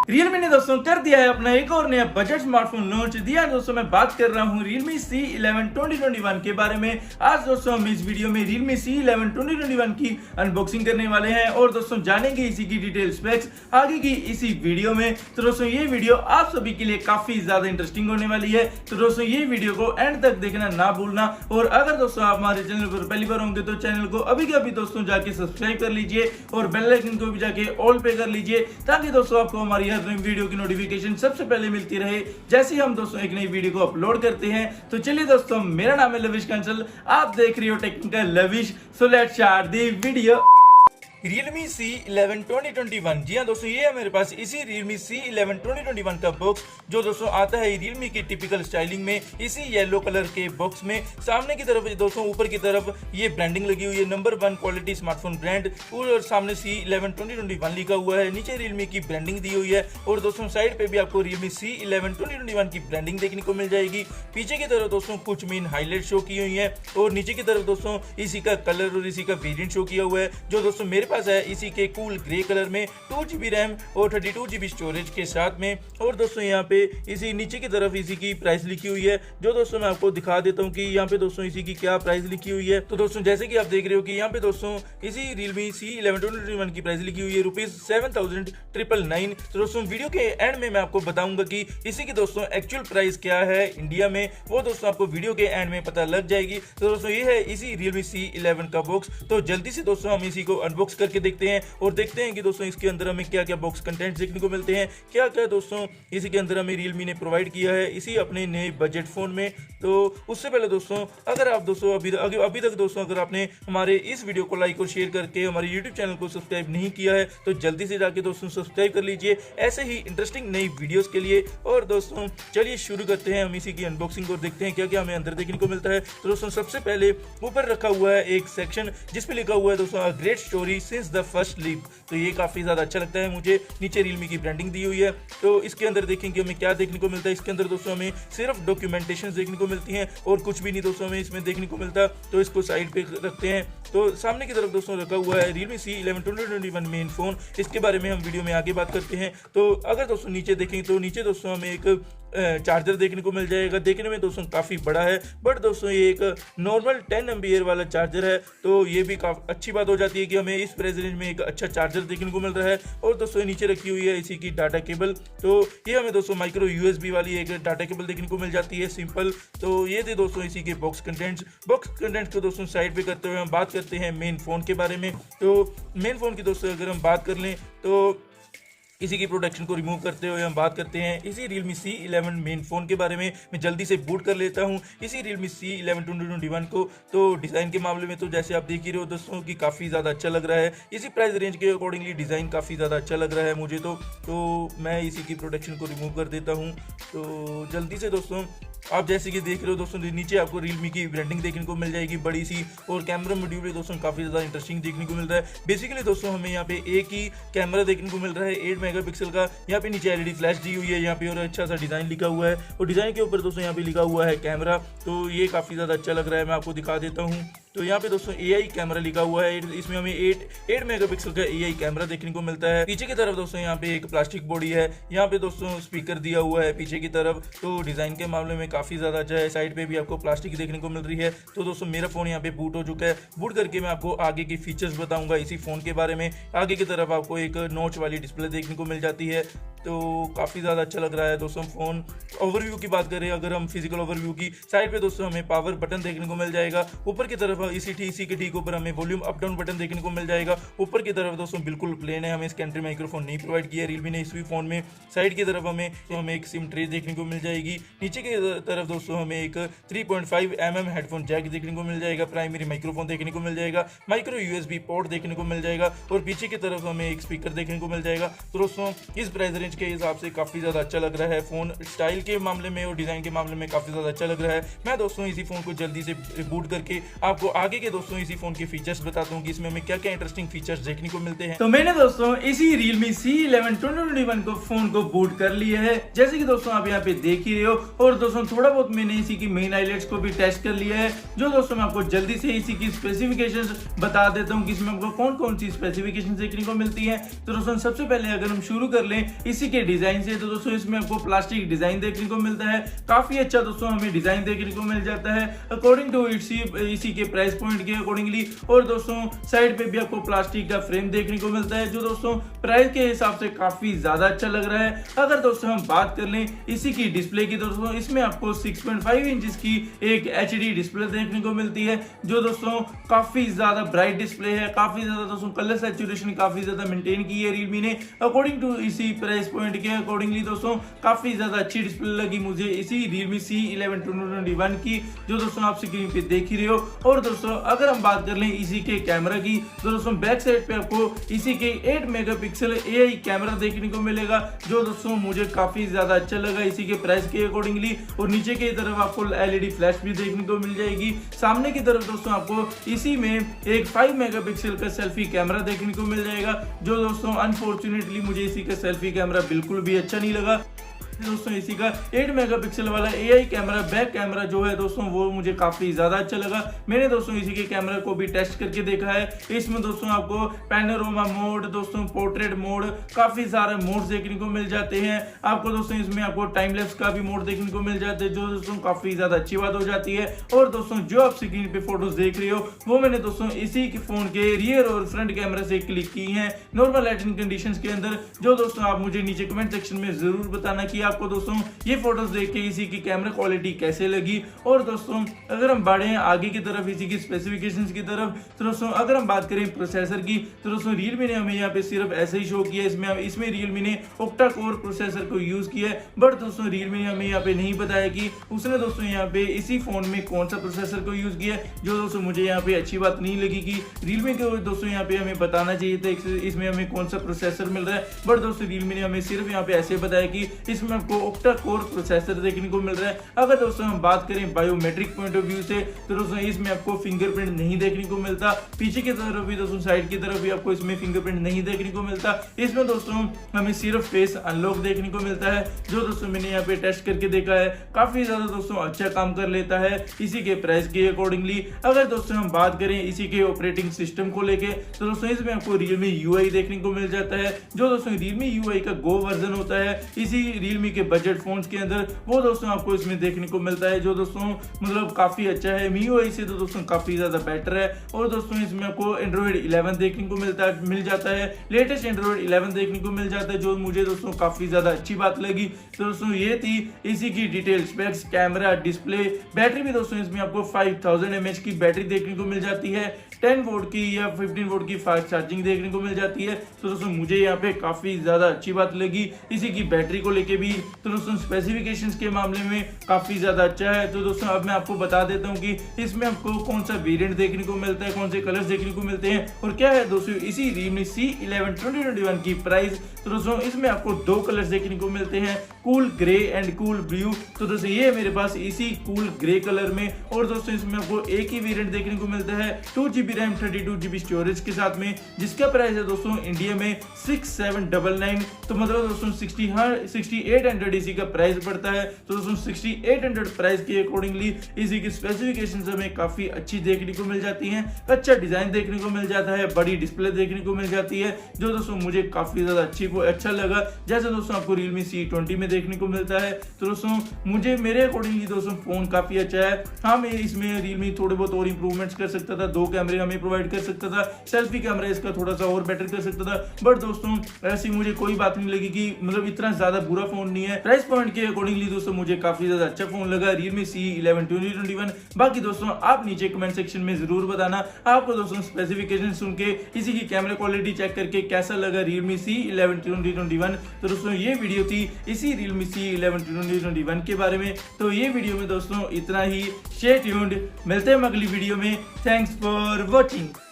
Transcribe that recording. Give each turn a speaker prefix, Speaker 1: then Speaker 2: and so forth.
Speaker 1: Realme ने दोस्तों कर दिया है अपना एक और नया बजट स्मार्टफोन लॉन्च दिया है। दोस्तों मैं बात कर रहा हूँ Realme C11 2021 के बारे में। आज दोस्तों हम इस वीडियो में Realme C11 2021 की अनबॉक्सिंग करने वाले हैं और दोस्तों जानेंगे इसी की डिटेल स्पेक्स आगे की इसी वीडियो में। तो दोस्तों ये वीडियो आप सभी के लिए काफी ज्यादा इंटरेस्टिंग होने वाली है, तो दोस्तों ये वीडियो को एंड तक देखना ना भूलना। और अगर दोस्तों आप हमारे चैनल पर पहली बार होंगे तो चैनल को अभी के अभी दोस्तों जाके सब्सक्राइब कर लीजिए और बेल आइकन को भी जाके ऑल पे कर लीजिए, ताकि दोस्तों आपको हमारी हर नई वीडियो की नोटिफिकेशन सबसे पहले मिलती रहे जैसे ही हम दोस्तों एक नई वीडियो को अपलोड करते हैं। तो चलिए दोस्तों, मेरा नाम है लविश कंसल, आप देख रहे हो technical lavish. So let's start the video. Realme C11 2021, जी हाँ दोस्तों, ये है मेरे पास इसी Realme C11 2021 का बॉक्स, जो दोस्तों आता है Realme की टिपिकल स्टाइलिंग में इसी येलो कलर के बॉक्स में। सामने की तरफ दोस्तों ऊपर की तरफ ये ब्रांडिंग लगी हुई है, नंबर 1 क्वालिटी स्मार्टफोन ब्रांड, और सामने C11 2021 लिखा हुआ है, नीचे Realme की ब्रांडिंग दी हुई है और दोस्तों साइड पे भी आपको Realme C11 2021 की ब्रांडिंग देखने को मिल जाएगी। पीछे की तरफ दोस्तों कुछ मेन हाईलाइट शो की हुई है और नीचे की तरफ दोस्तों इसी का कलर और इसी का वेरिएंट शो किया हुआ है, जो दोस्तों मेरे पास है इसी के कूल ग्रे कलर में 2GB रैम और 32GB स्टोरेज के साथ में। और दोस्तों यहाँ पे इसी नीचे की तरफ इसी की प्राइस लिखी हुई है, जो दोस्तों मैं आपको दिखा देता हूँ कि यहाँ पे दोस्तों इसी की क्या प्राइस लिखी हुई है। तो दोस्तों जैसे कि आप देख रहे हो कि यहाँ पे दोस्तों इसी Realme C11 2021 की प्राइस लिखी हुई है ₹7,999। तो दोस्तों वीडियो के एंड में मैं आपको बताऊंगा कि इसी की दोस्तों एक्चुअल प्राइस क्या है इंडिया में, वो दोस्तों आपको वीडियो के एंड में पता लग जाएगी। तो दोस्तों ये है इसी Realme C11 का बॉक्स। तो जल्दी से दोस्तों हम इसी को अनबॉक्स करके देखते हैं और देखते हैं कि दोस्तों इसके अंदर हमें क्या क्या बॉक्स कंटेंट्स देखने को मिलते हैं, क्या क्या दोस्तों इसी के अंदर हमें Realme ने प्रोवाइड किया है इसी अपने नए बजट फोन में। तो उससे पहले दोस्तों अगर आप दोस्तों अभी तक दोस्तों अगर आपने हमारे इस वीडियो को लाइक और शेयर करके हमारे YouTube चैनल को सब्सक्राइब नहीं किया है तो जल्दी से जाके दोस्तों सब्सक्राइब कर लीजिए ऐसे ही इंटरेस्टिंग नई वीडियोस के लिए। और दोस्तों चलिए शुरू करते हैं हम इसी की अनबॉक्सिंग और देखते हैं क्या क्या हमें अंदर देखने को मिलता है। तो दोस्तों सबसे पहले ऊपर रखा हुआ है एक सेक्शन जिसपे लिखा हुआ है दोस्तों great story since the first leap. तो ये काफी ज्यादा अच्छा लगता है मुझे। नीचे Realme की ब्रांडिंग दी हुई है। तो इसके अंदर देखेंगे हमें क्या देखने को मिलता है। इसके अंदर दोस्तों हमें सिर्फ डॉक्यूमेंटेशन देखने को मिलती हैं और कुछ भी नहीं दोस्तों हमें इसमें देखने को मिलता। तो इसको साइड पे रखते हैं। तो सामने की तरफ दोस्तों रखा हुआ है Realme C11 2021 मेन फोन, इसके बारे में हम वीडियो में आगे बात करते हैं। तो अगर दोस्तों नीचे देखें तो नीचे दोस्तों हमें एक चार्जर देखने को मिल जाएगा। देखने में दोस्तों काफ़ी बड़ा है, बट दोस्तों ये एक नॉर्मल 10 एम्पियर वाला चार्जर है। तो ये भी काफ़ी अच्छी बात हो जाती है कि हमें इस प्राइस रेंज में एक अच्छा चार्जर देखने को मिल रहा है। और दोस्तों नीचे रखी हुई है इसी की डाटा केबल। तो ये हमें दोस्तों माइक्रो USB वाली एक डाटा केबल देखने को मिल जाती है सिंपल। तो ये थे दोस्तों इसी के बॉक्स कंटेंट्स को दोस्तों साइड पे करते हुए हम बात करते हैं मेन फ़ोन के बारे में। तो मेन फ़ोन की दोस्तों अगर हम बात कर लें तो इसी की प्रोटेक्शन को रिमूव करते हुए हम बात करते हैं इसी Realme C11 मेन फ़ोन के बारे में। मैं जल्दी से बूट कर लेता हूं इसी Realme C11 2021 को। तो डिज़ाइन के मामले में तो जैसे आप देख ही रहे हो दोस्तों कि काफ़ी ज़्यादा अच्छा लग रहा है। इसी प्राइस रेंज के अकॉर्डिंगली डिज़ाइन काफ़ी ज़्यादा अच्छा लग रहा है मुझे। तो मैं इसी की प्रोटेक्शन को रिमूव कर देता हूँ। तो जल्दी से दोस्तों आप जैसे कि देख रहे हो दोस्तों नीचे आपको Realme की ब्रांडिंग देखने को मिल जाएगी बड़ी सी, और कैमरा मॉड्यूल भी दोस्तों काफ़ी ज़्यादा इंटरेस्टिंग देखने को मिल रहा है। बेसिकली दोस्तों हमें यहाँ पे एक ही कैमरा देखने को मिल रहा है 8 मेगापिक्सल का। यहाँ पे नीचे LED फ्लैश दी हुई है यहाँ पे और अच्छा सा डिज़ाइन लिखा हुआ है और डिज़ाइन के ऊपर दोस्तों यहाँ पे लिखा हुआ है कैमरा। तो ये काफ़ी ज़्यादा अच्छा लग रहा है, मैं आपको दिखा देता हूँ। तो यहाँ पे दोस्तों AI कैमरा लिखा हुआ है, इसमें हमें 8 मेगापिक्सल का AI कैमरा देखने को मिलता है। पीछे की तरफ दोस्तों यहाँ पे एक प्लास्टिक बॉडी है, यहाँ पे दोस्तों स्पीकर दिया हुआ है पीछे की तरफ। तो डिज़ाइन के मामले में काफ़ी ज़्यादा अच्छा है। साइड पे भी आपको प्लास्टिक देखने को मिल रही है। तो दोस्तों मेरा फ़ोन यहाँ पे बूट हो चुका है। बूट करके मैं आपको आगे की फीचर्स बताऊँगा इसी फ़ोन के बारे में। आगे की तरफ आपको एक नॉच वाली डिस्प्ले देखने को मिल जाती है। तो काफ़ी ज़्यादा अच्छा लग रहा है दोस्तों फ़ोन। ओवरव्यू की बात करें अगर हम फिजिकल ओवरव्यू की, साइड पे दोस्तों हमें पावर बटन देखने को मिल जाएगा। ऊपर की तरफ इसी के ठीक ऊपर हमें वॉल्यूम अप डाउन बटन देखने को मिल जाएगा। ऊपर की तरफ दोस्तों बिल्कुल प्लेन है, हमें इसके एंट्री माइक्रोफोन नहीं प्रोवाइड किया है Realme ने इस फ़ोन में। साइड की तरफ हमें एक सिम ट्रे देखने को मिल जाएगी। नीचे की तरफ दोस्तों हमें एक 3.5 mm हेडफोन जैक देखने को मिल जाएगा। प्राइमरी माइक्रोफोन देखने को मिल जाएगा। माइक्रो USB पोर्ट देखने को मिल जाएगा और पीछे की तरफ हमें एक स्पीकर देखने को मिल जाएगा। तो दोस्तों इस प्राइस रेंज के हिसाब से काफ़ी ज़्यादा अच्छा लग रहा है फ़ोन। स्टाइल के मामले में और डिज़ाइन के मामले में काफ़ी ज़्यादा अच्छा लग रहा है। मैं दोस्तों इसी फ़ोन को जल्दी से बूट करके आपको आगे के दोस्तों इसी फ़ोन के फीचर्स बताता हूँ कि इसमें हमें क्या क्या इंटरेस्टिंग फीचर्स देखने को मिलते हैं। तो मैंने दोस्तों इसी Realme C11 2021 को फ़ोन को बूट कर लिया है, जैसे कि दोस्तों आप यहाँ पे देख ही रहे हो। और दोस्तों थोड़ा बहुत मैंने इसी की मेन हाइलाइट्स को भी टेस्ट कर लिया है, जो दोस्तों मैं आपको जल्दी से इसी की स्पेसिफिकेशंस बता देता हूँ कि इसमें आपको कौन कौन सी स्पेसिफिकेशंस देखने को मिलती है। तो दोस्तों सबसे पहले अगर हम शुरू कर लें इसी इसी के डिजाइन से। तो दोस्तों इसमें आपको प्लास्टिक डिजाइन देखने को मिलता है, काफी अच्छा दोस्तों हमें डिजाइन देखने को मिल जाता है अकॉर्डिंग टू इसी के प्राइस पॉइंट के अकॉर्डिंगली। और दोस्तों साइड पे भी आपको प्लास्टिक का फ्रेम देखने को मिलता है जो दोस्तों प्राइस के हिसाब से काफी ज्यादा अच्छा लग रहा है। अगर दोस्तों हम बात कर लें इसी की डिस्प्ले की, दोस्तों इसमें आपको 6.5 इंच की एक HD डिस्प्ले देखने को मिलती है जो दोस्तों काफी ज्यादा ब्राइट डिस्प्ले है, काफी ज्यादा दोस्तों कलर सैचुरेशन काफी ज्यादा मेंटेन की है Realme ने अकॉर्डिंग टू इसी प्राइस पॉइंट के अकॉर्डिंगली। दोस्तों काफी ज्यादा अच्छी डिस्प्ले लगी मुझे इसी Realme C11 2021 की जो दोस्तों आप स्क्रीन पे देख ही रहे हो। और दोस्तों अगर हम बात कर लें इसी के कैमरा की, तो दोस्तों बैक साइड पे आपको इसी के 8 मेगापिक्सल AI कैमरा देखने को मिलेगा जो दोस्तों मुझे काफी ज्यादा अच्छा लगा इसी के प्राइस के अकॉर्डिंगली। और नीचे की तरफ आपको LED फ्लैश भी देखने को मिल जाएगी। सामने की तरफ दोस्तों आपको इसी में एक 5 मेगापिक्सल का सेल्फी कैमरा देखने को मिल जाएगा जो दोस्तों अनफॉर्चुनेटली मुझे इसी का सेल्फी कैमरा बिल्कुल भी अच्छा नहीं लगा। दोस्तों इसी का 8 मेगापिक्सल वाला AI कैमरा बैक कैमरा जो है दोस्तों वो मुझे काफी ज्यादा अच्छा लगा। मैंने दोस्तों इसी के कैमरा को भी टेस्ट करके देखा है। इसमें दोस्तों आपको पैनोरामा मोड, दोस्तों पोर्ट्रेट मोड, काफी सारे मोड्स देखने को मिल जाते हैं आपको। दोस्तों इसमें आपको टाइम लैप्स का भी मोड देखने को मिल जाते हैं जो दोस्तों काफी ज्यादा अच्छी बात हो जाती है। और दोस्तों जो आप स्क्रीन पे फोटोज देख रहे हो वो मैंने दोस्तों इसी के फोन के रियर और फ्रंट कैमरा से क्लिक की है नॉर्मल लाइटिंग कंडीशंस के अंदर, जो दोस्तों आप मुझे नीचे कमेंट सेक्शन में जरूर बताना कि आपको दोस्तों ये फोटोज देख के इसी की कैमरा क्वालिटी कैसे लगी। और दोस्तों अगर हम बढ़े आगे की तरफ इसी की स्पेसिफिकेशंस की तरफ, तो दोस्तों अगर हम बात करें प्रोसेसर की, तो दोस्तों Realme ने हमें यहाँ पे सिर्फ ऐसे ही शो किया है। इसमें Realme ने ऑक्टा कोर प्रोसेसर को यूज किया है, बट दोस्तों Realme ने हमें यहाँ पे नहीं बताया कि उसने दोस्तों यहाँ पे इसी फोन में कौन सा प्रोसेसर को यूज किया है, जो दोस्तों मुझे यहाँ पे अच्छी बात नहीं लगी कि Realme को दोस्तों यहाँ पे हमें बताना चाहिए था इसमें हमें कौन सा प्रोसेसर मिल रहा है। बट दोस्तों Realme ने हमें सिर्फ यहाँ पे ऐसे बताया कि इसमें आपको ऑक्टा कोर प्रोसेसर देखने को मिल रहा है। अगर दोस्तों हम बात करें बायोमेट्रिक पॉइंट ऑफ व्यू से, तो दोस्तों इसमें आपको फिंगरप्रिंट नहीं देखने को मिलता। पीछे की तरफ भी दोस्तों साइड की तरफ भी आपको इसमें फिंगरप्रिंट नहीं देखने को मिलता। इसमें दोस्तों हमें सिर्फ फेस अनलॉक देखने को मिलता है जो दोस्तों मैंने यहाँ पे टेस्ट करके देखा है, काफी ज्यादा दोस्तों अच्छा काम कर लेता है इसी के प्राइस के अकॉर्डिंगली। अगर दोस्तों हम बात करें इसी के ऑपरेटिंग सिस्टम को लेके, तो दोस्तों इसमें आपको Realme UI देखने को मिल जाता है जो दोस्तों Realme UI का गो वर्जन होता है इसी Realme के बजट फोन्स के अंदर, वो दोस्तों आपको इसमें देखने को मिलता है जो दोस्तों मतलब काफी अच्छा है। MIUI से तो दोस्तों काफी ज्यादा बेटर है। और दोस्तों इसमें आपको Android 11 देखने को मिल जाता है, लेटेस्ट Android 11 देखने को मिल जाता है जो मुझे दोस्तों काफी ज्यादा अच्छी बात लगी। तो दोस्तों ये थी इसी की detail specs, camera, display. Battery भी दोस्तों इसमें आपको 5000 mAh की बैटरी देखने को मिल जाती है, 10 वोल्ट की या 15 वोल्ट की फास्ट चार्जिंग देखने को मिल जाती है। तो दोस्तों मुझे यहाँ पे काफी ज्यादा अच्छी बात लगी इसी की बैटरी को लेके भी। तो दोस्तों स्पेसिफिकेशंस के मामले में काफी ज्यादा अच्छा है। तो दोस्तों अब मैं आपको बता देता हूँ कि इसमें आपको कौन सा वेरिएंट देखने को मिलता है, कौन से कलर्स देखने को मिलते हैं और क्या है दोस्तों इसी Realme C11 2021 की प्राइस। तो दोस्तों इसमें आपको 2 कलर्स देखने को मिलते हैं, cool grey and cool blue. तो दोस्तों ये मेरे पास इसी कूल ग्रे कलर में। और दोस्तों इसमें आपको एक ही वेरिएंट देखने को मिलता है 2GB रैम 32GB स्टोरेज के साथ में, जिसका प्राइस है दोस्तों इंडिया में 6799। तो मतलब दोस्तों 6800 इसी का प्राइस पड़ता है। तो दोस्तों 6800 प्राइस के अकॉर्डिंगली इसी की स्पेसिफिकेशंस हमें काफी अच्छी देखने को मिल जाती हैं, अच्छा डिजाइन देखने को मिल जाता है, बड़ी डिस्प्ले देखने को मिल जाती है जो दोस्तों मुझे काफी ज्यादा अच्छा लगा, जैसे दोस्तों आपको Realme C20 में देखने को मिलता है। तो दोस्तों मुझे मेरे अकॉर्डिंगली दोस्तों फोन काफी अच्छा है। हाँ मैं इसमें Realme थोड़े बहुत और इंप्रूवमेंट्स कर सकता था, 2 कैमरे हमें प्रोवाइड कर सकता था, सेल्फी कैमरा इसका थोड़ा सा और बेटर कर सकता था। बट दोस्तों ऐसी मुझे कोई बात नहीं लगी कि मतलब इतना ज्यादा बुरा फोन नहीं है। प्राइस पॉइंट के अकॉर्डिंगली दोस्तों मुझे काफी ज्यादा अच्छा फोन लगा Realme C11 2021। बाकी दोस्तों आप नीचे कमेंट सेक्शन में जरूर बताना आपको दोस्तों स्पेसिफिकेशन सुन के इसी की कैमरा क्वालिटी चेक करके कैसा लगा Realme C11 2021। तो दोस्तों ये वीडियो थी इसी Realme C11 2021 के बारे में। तो ये वीडियो में दोस्तों इतना ही। स्टे ट्यून्ड, मिलते हैं अगली वीडियो में। Thanks for watching.